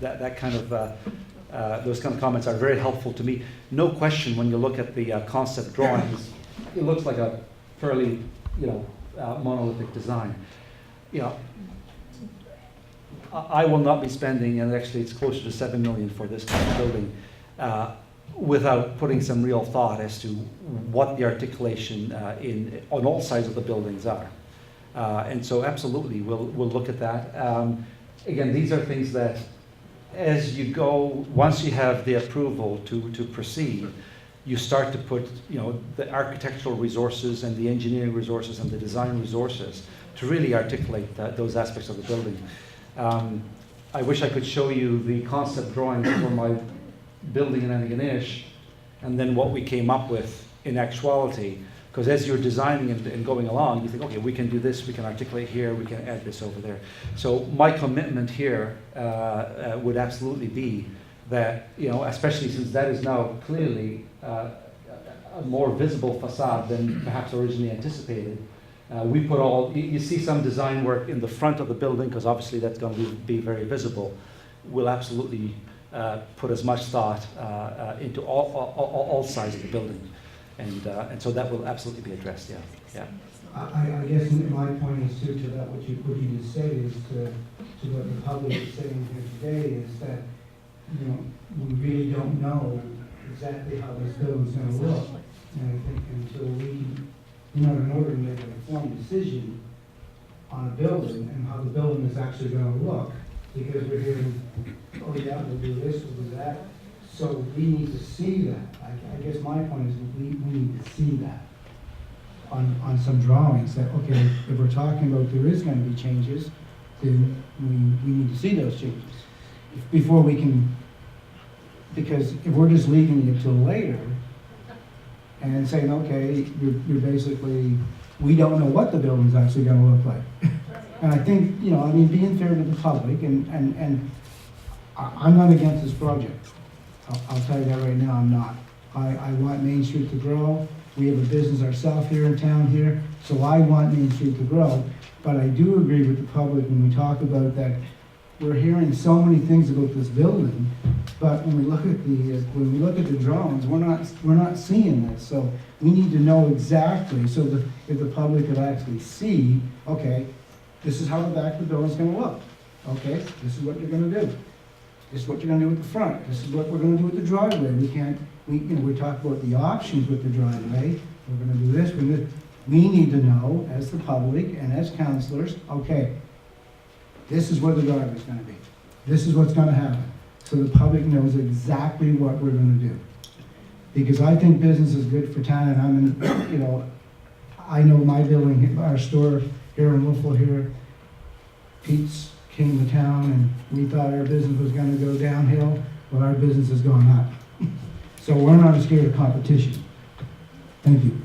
that kind of those kind of comments are very helpful to me. No question, when you look at the concept drawings, it looks like a fairly, monolithic design. I will not be spending, and actually it's closer to $7 million for this kind of building, without putting some real thought as to what the articulation on all sides of the buildings are. And so absolutely, we'll look at that. Again, these are things that, as you go, once you have the approval to proceed, you start to put, the architectural resources and the engineering resources and the design resources to really articulate those aspects of the building. I wish I could show you the concept drawings for my building in Antigonish, and then what we came up with in actuality. Because as you're designing and going along, you think, okay, we can do this, we can articulate here, we can add this over there. So my commitment here would absolutely be that, especially since that is now clearly a more visible facade than perhaps originally anticipated. We put you see some design work in the front of the building, because obviously that's going to be very visible. We'll absolutely put as much thought into all sides of the building. And so that will absolutely be addressed, yeah. I guess my point is to that what you just said is to what the public is saying here today is that, we really don't know exactly how this building's gonna look. And I think until we, in order to make an informed decision on a building and how the building is actually gonna look, because we're hearing, oh yeah, we'll do this, we'll do that. So we need to see that. I guess my point is we need to see that on some drawings that, okay, if we're talking about there is going to be changes, then we need to see those changes before we can, because if we're just leaving it till later and saying, okay, you're basically, we don't know what the building's actually going to look like. And I think, being fair to the public, and I'm not against this project. I'll tell you that right now, I'm not. I want Main Street to grow. We have a business ourselves here in town here, so I want Main Street to grow. But I do agree with the public when we talk about that. We're hearing so many things about this building, but when we look at the drawings, we're not seeing this. So we need to know exactly, so that if the public could actually see, okay, this is how the back of the building's going to look. Okay, this is what you're going to do. This is what you're going to do with the front. This is what we're going to do with the driveway. We talk about the options with the driveway. We're going to do this. We need to know, as the public and as councillors, okay, this is where the driveway is going to be. This is what's going to happen. So the public knows exactly what we're going to do. Because I think business is good for town, and I know my building, our store here in Wolfville here, Pete's came to town and we thought our business was going to go downhill. Well, our business has gone up. So we're not scared of competition. Thank you.